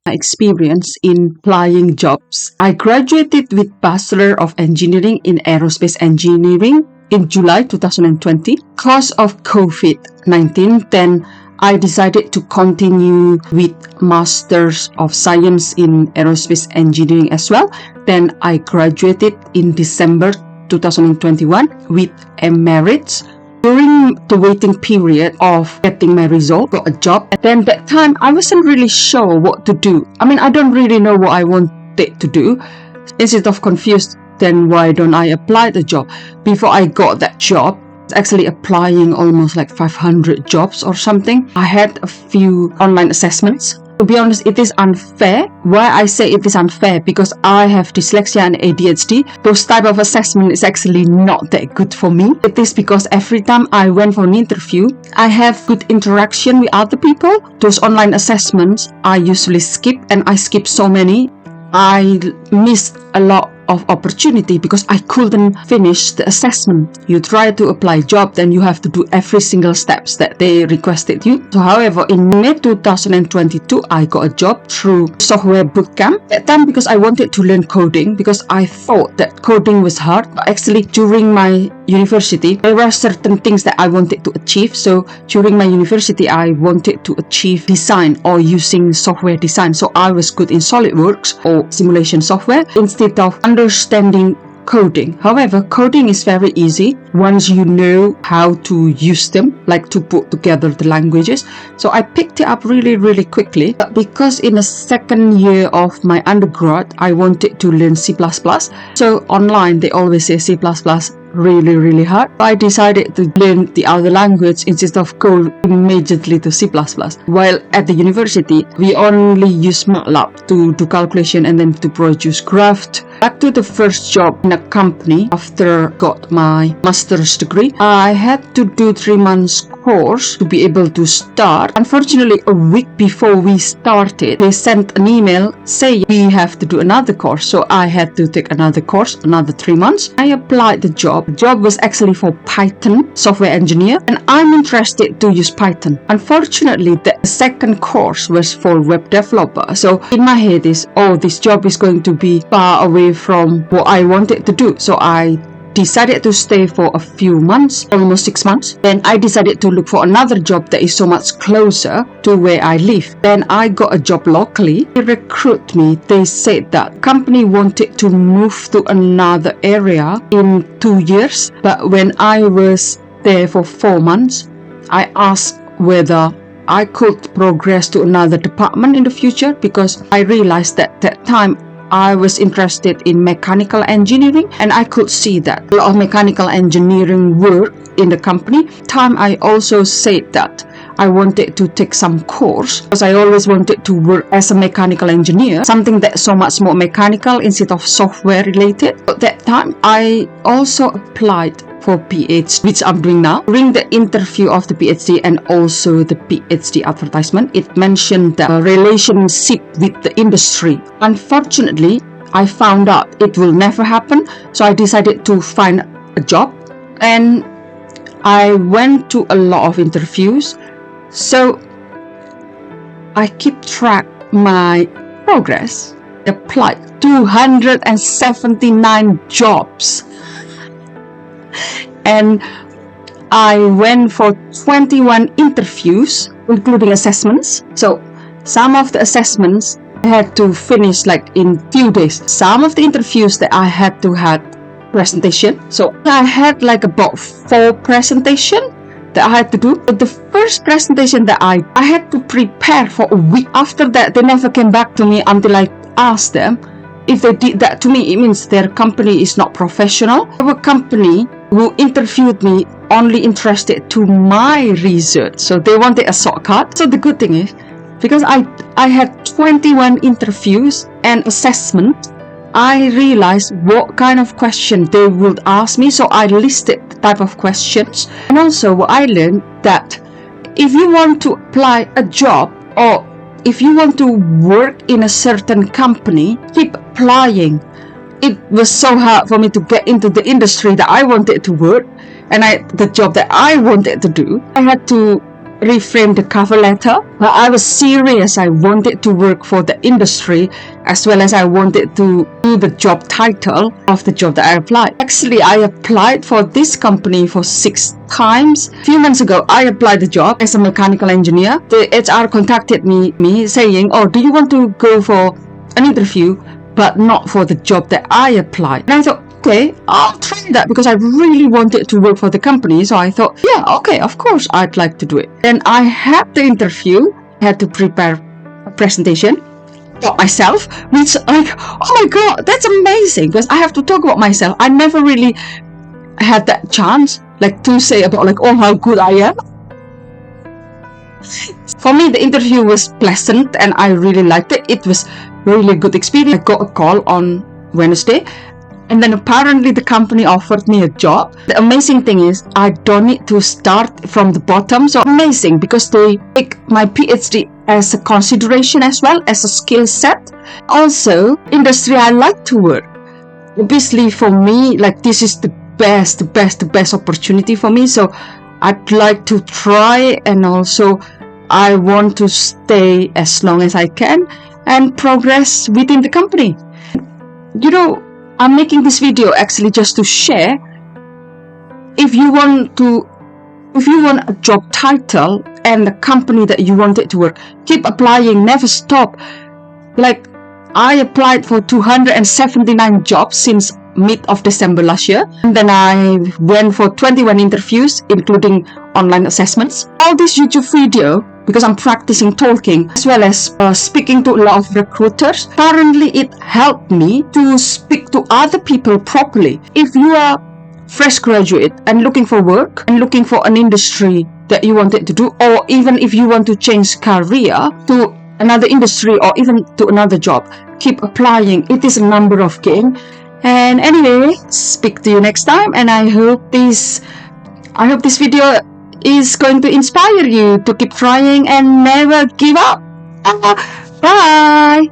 my experience in applying jobs. I graduated with Bachelor of Engineering in Aerospace Engineering in July 2020. Because of COVID-19, then I decided to continue with Masters of Science in Aerospace Engineering as well. Then I graduated in December 2021 with a merit. During the waiting period of getting my result, got a job. And then that time, I wasn't really sure what to do. I don't really know what I wanted to do. Instead of confused, then why don't I apply the job? Before I got that job, actually applying almost like 500 jobs or something. I had a few online assessments. To be honest, it is unfair. Why I say it is unfair? Because I have dyslexia and ADHD. Those type of assessment is actually not that good for me. It is because every time I went for an interview, I have good interaction with other people. Those online assessments, I usually skip, and I skip so many. I missed a lot of opportunity because I couldn't finish the assessment. You try to apply job, then you have to do every single steps that they requested you. So however, in May 2022, I got a job through software bootcamp. That time because I wanted to learn coding because I thought that coding was hard. But actually during my university, there were certain things that I wanted to achieve. So during my university, I wanted to achieve design or using software design. So I was good in SolidWorks or simulation software instead of understanding coding. However, coding is very easy once you know how to use them, like to put together the languages. So I picked it up really quickly. But because in the second year of my undergrad, I wanted to learn C++. So online, they always say C++ really hard. I decided to learn the other language instead of go immediately to C++. While at the university, we only use MATLAB to do calculation and then to produce graph. Back to the first job in a company after got my master's degree, I had to do 3 months course to be able to start. Unfortunately, a week before we started, they sent an email saying we have to do another course. So I had to take another course, another 3 months. I applied the job. The job was actually for Python software engineer, and I'm interested to use Python. Unfortunately, the second course was for web developer. So in my head is, this job is going to be far away from what I wanted to do. So I decided to stay for a few months, almost 6 months. Then I decided to look for another job that is so much closer to where I live. Then I got a job locally. They recruited me. They said that the company wanted to move to another area in 2 years. But when I was there for 4 months, I asked whether I could progress to another department in the future because I realized that that time I was interested in mechanical engineering, and I could see that a lot of mechanical engineering work in the company. I also said that I wanted to take some course because I always wanted to work as a mechanical engineer, something that's so much more mechanical instead of software related. At that time, I also applied for PhD, which I'm doing now. During the interview of the PhD and also the PhD advertisement, it mentioned the relationship with the industry. Unfortunately, I found out it will never happen, so I decided to find a job, and I went to a lot of interviews. So I keep track my progress. I applied 279 jobs. And I went for 21 interviews, including assessments. So some of the assessments I had to finish like in few days. Some of the interviews that I had to have presentation. So I had like about 4 presentation that I had to do. But the first presentation that I had to prepare for a week. After that, they never came back to me until I asked them. If they did that to me, it means their company is not professional. Our company who interviewed me only interested to my research. So they wanted a shortcut. So the good thing is, because I had 21 interviews and assessment, I realized what kind of question they would ask me. So I listed the type of questions. And also what I learned that if you want to apply a job or if you want to work in a certain company, keep applying. It was so hard for me to get into the industry that I wanted to work and the job that I wanted to do. I had to reframe the cover letter. But I was serious. I wanted to work for the industry as well as I wanted to do the job title of the job that I applied. Actually, I applied for this company for 6 times. A few months ago, I applied the job as a mechanical engineer. The HR contacted me saying, "Oh, do you want to go for an interview, but not for the job that I applied?" And I thought, okay, I'll try that because I really wanted to work for the company. So I thought, yeah, okay, of course, I'd like to do it. And I had the interview, I had to prepare a presentation about myself, which like, oh my God, that's amazing because I have to talk about myself. I never really had that chance, like to say about like, oh, how good I am. For me, the interview was pleasant and I really liked it. It was really good experience. I got a call on Wednesday. And then apparently the company offered me a job. The amazing thing is I don't need to start from the bottom. So amazing because they take my PhD as a consideration as well as a skill set. Also, industry I like to work. Obviously for me, like this is the best opportunity for me. So I'd like to try, and also I want to stay as long as I can and progress within the company. You know, I'm making this video actually just to share. If you want a job title and the company that you want it to work, keep applying, never stop. Like I applied for 279 jobs since mid of December last year. And then I went for 21 interviews, including online assessments. All this YouTube video, because I'm practicing talking as well as speaking to a lot of recruiters. Apparently, it helped me to speak to other people properly. If you are fresh graduate and looking for work and looking for an industry that you wanted to do, or even if you want to change career to another industry or even to another job, keep applying. It is a number of game. And anyway, speak to you next time, and I hope this video is going to inspire you to keep trying and never give up. Bye!